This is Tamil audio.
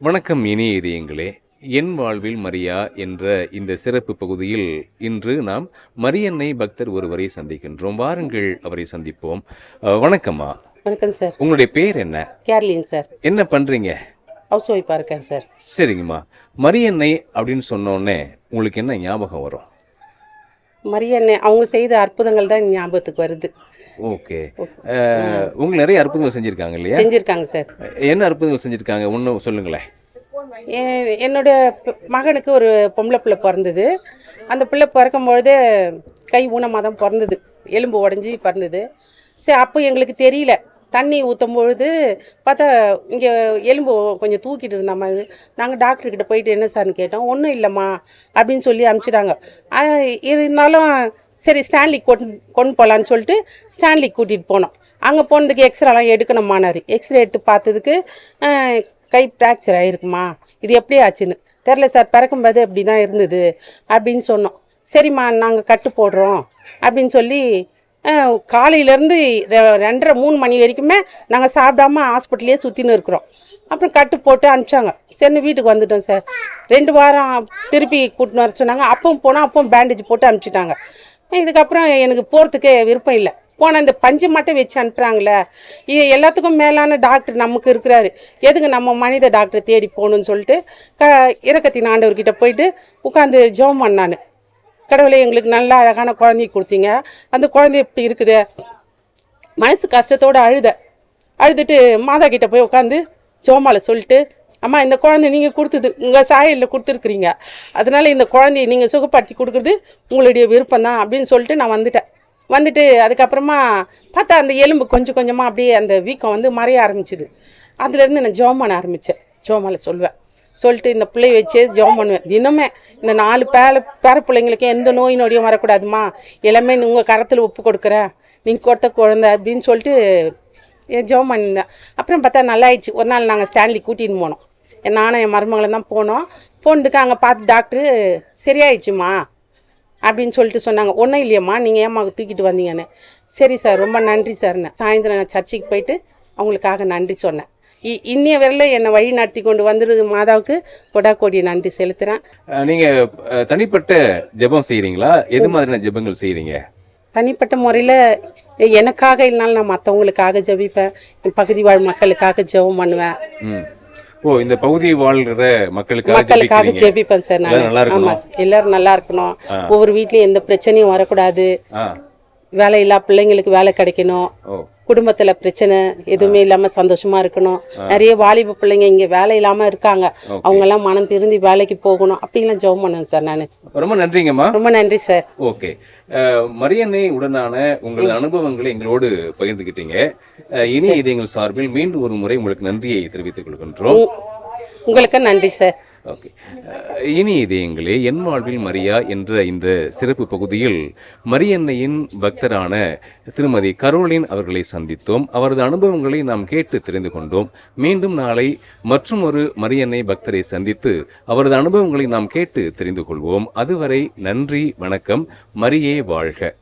வணக்கம் இனிய இதயங்களே. என் வாழ்வில் மரியா என்ற இந்த சிறப்பு பகுதியில் இன்று நாம் மரியன்னை பக்தர் ஒருவரை சந்திக்கின்றோம். வாருங்கள் அவரை சந்திப்போம். வணக்கம்மா. வணக்கம் சார். உங்களுடைய பேர் என்ன? கேர்லின் சார். என்ன பண்றீங்க? ஹவுஸ் ஒய்ஃபாக இருக்கேன் சார். சரிங்கம்மா. மரியன்னை அப்படின்னு சொன்னோடனே உங்களுக்கு என்ன ஞாபகம் வரும்? மரியன்னை அவங்க செய்த அற்புதங்கள் தான் ஞாபகத்துக்கு வருது. ஓகே. உங்களுக்கு நிறைய அற்புதங்கள் செஞ்சுருக்காங்க இல்லையா? செஞ்சுருக்காங்க சார். என்ன அற்புதங்கள் செஞ்சுருக்காங்க ஒன்று சொல்லுங்களேன். என்னோட மகனுக்கு ஒரு பொம்பளை பிள்ளை பிறந்தது. அந்த பிள்ளை பிறக்கும்பொழுது கை ஊனமாக தான் பிறந்தது, எலும்பு உடஞ்சி பிறந்தது. சரி, அப்போ எங்களுக்கு தெரியல. தண்ணி ஊற்றும் பொழுது பார்த்தா இங்கே எலும்பு கொஞ்சம் தூக்கிட்டு இருந்த மாதிரி. நாங்கள் டாக்டர்கிட்ட போயிட்டு என்ன சார்னு கேட்டோம். ஒன்றும் இல்லைம்மா அப்படின்னு சொல்லி அனுப்பிச்சிட்டாங்க. இருந்தாலும் சரி ஸ்டான்லி கொண்டு போகலான்னு சொல்லிட்டு ஸ்டான்லி கூட்டிகிட்டு போனோம். அங்கே போனதுக்கு எக்ஸ்ரேலாம் எடுக்கணுமானார். எக்ஸ்ரே எடுத்து பார்த்ததுக்கு கை ஃப்ராக்சர் ஆகிருக்குமா, இது எப்படி ஆச்சுன்னு தெரில சார், பிறக்கும்போது அப்படி தான் இருந்தது அப்படின்னு சொன்னோம். சரிம்மா நாங்கள் கட்டு போடுறோம் அப்படின்னு சொல்லி காலையிலேருந்து 2:30-3 மணி வரைக்குமே நாங்கள் சாப்பிடாம ஹாஸ்பிட்டல்லே சுற்றின்னு இருக்கிறோம். அப்புறம் கட்டு போட்டு அனுப்பிச்சாங்க. சரி வீட்டுக்கு வந்துட்டோம் சார். 2 வாரம் திருப்பி கூட்டின்னு வர சொன்னாங்க. அப்பவும் போனால் அப்பவும் பேண்டேஜ் போட்டு அனுப்பிச்சிட்டாங்க. இதுக்கப்புறம் எனக்கு போகிறதுக்கே விருப்பம் இல்லை. போனால் இந்த பஞ்சு மட்டும் வச்சு அனுப்புகிறாங்களே, எல்லாத்துக்கும் மேலான டாக்டர் நமக்கு இருக்கிறாரு, எதுக்கு நம்ம மனித டாக்டர் தேடி போகணுன்னு சொல்லிட்டு இரக்கத்தின் ஆண்டவர்கிட்ட போயிட்டு உட்காந்து ஜெபம் பண்ணான். கடவுளை எங்களுக்கு நல்ல அழகான குழந்தைய கொடுத்தீங்க, அந்த குழந்தை இப்படி இருக்குது. மனசு கஷ்டத்தோடு அழுதுட்டு மாதா கிட்டே போய் உட்காந்து ஜோமால சொல்லிட்டு, அம்மா இந்த குழந்தை நீங்கள் கொடுத்தது உங்கள் சாயலில் கொடுத்துருக்குறீங்க, அதனால் இந்த குழந்தைய நீங்கள் சுகப்படுத்தி கொடுக்குறது உங்களுடைய விருப்பம் தான் அப்படின்னு சொல்லிட்டு நான் வந்துட்டு அதுக்கப்புறமா பார்த்தா அந்த எலும்பு கொஞ்சம் கொஞ்சமாக அப்படியே அந்த வீக்கம் வந்து மறைய ஆரம்பிச்சிது. அதுலேருந்து நான் ஜெபம் பண்ண ஆரம்பித்தேன். ஜெபமால சொல்லிட்டு இந்த பிள்ளைய வச்சே ஜெபம் பண்ணுவேன் தினமே. இந்த 4 பேர பிள்ளைங்களுக்கு எந்த நோய் நொடியும் வரக்கூடாதுமா, எல்லாமே உங்கள் கரத்தில் ஒப்பு கொடுக்குறேன், நீங்கள் கொடுத்த குழந்தை அப்படின்னு சொல்லிட்டு ஜெபம் பண்ணியிருந்தேன். அப்புறம் பார்த்தா நல்லா ஆயிடுச்சு. ஒரு நாள் நாங்கள் ஸ்டான்லி கூட்டின்னு போனோம். நானும் என் மருமகளும் தான் போனதுக்கு அங்கே பார்த்து டாக்டரு சரியாயிடுச்சுமா அப்படின்னு சொல்லிட்டு சொன்னாங்க. ஒன்றும் இல்லையம்மா, நீங்கள் ஏம்மா தூக்கிட்டு வந்தீங்கன்னு. சரி சார், ரொம்ப நன்றி சார்ன்னு சாயந்தரம் நான் சர்ச்சுக்கு போயிட்டு அவங்களுக்காக நன்றி சொன்னேன். இன்னைய வரையில் என்னை வழி நடத்தி கொண்டு வந்துடுது மாதாவுக்கு கொடாக்கோடி நன்றி செலுத்துகிறேன். நீங்கள் தனிப்பட்ட ஜெபம் செய்கிறீங்களா? எது மாதிரியான ஜெபங்கள் செய்கிறீங்க? தனிப்பட்ட முறையில் எனக்காக இல்லைனாலும் நான் மற்றவங்களுக்காக ஜெபிப்பேன். என் பகுதி வாழ் மக்களுக்காக ஜெபம் பண்ணுவேன். இந்த பகுதி வாழ்கிற மக்களுக்காக ஜெபிப்பேன் சார். நான் ஆமாம், எல்லாரும் நல்லா இருக்கணும், ஒவ்வொரு வீட்லையும் எந்த பிரச்சனையும் வரக்கூடாது, வேலையில்லா பிள்ளைங்களுக்கு வேலை கிடைக்கணும், குடும்பத்தில் பிரச்சனை எதுவுமே இல்லாமல் சந்தோஷமாக இருக்கணும். நிறைய வாலிப பிள்ளைங்க இங்கே வேலை இல்லாமல் இருக்காங்க, அவங்கெல்லாம் மனம் திருந்தி வேலைக்கு போகணும் அப்படின்லாம் ஜெபம் பண்ணுவேன் சார். நான் ரொம்ப நன்றிங்கம்மா. ரொம்ப நன்றி சார். ஓகே. மரியன்னை உடனான உங்களது அனுபவங்களை எங்களோடு பகிர்ந்துக்கிட்டீங்க. இனி இது எங்கள் சார்பில் மீண்டும் ஒரு முறை உங்களுக்கு நன்றியை தெரிவித்துக் கொள்கின்றோம். உங்களுக்கு நன்றி சார். ஓகே. இனி இதயங்களே, என் வாழ்வில் மரியா என்ற இந்த சிறப்பு பகுதியில் மரியன்னையின் பக்தரான திருமதி கரோலின் அவர்களை சந்தித்தோம். அவரது அனுபவங்களை நாம் கேட்டு தெரிந்து கொண்டோம். மீண்டும் நாளை மற்றும் ஒரு மரியன்னை பக்தரை சந்தித்து அவரது அனுபவங்களை நாம் கேட்டு தெரிந்து கொள்வோம். அதுவரை நன்றி, வணக்கம். மரியே வாழ்க.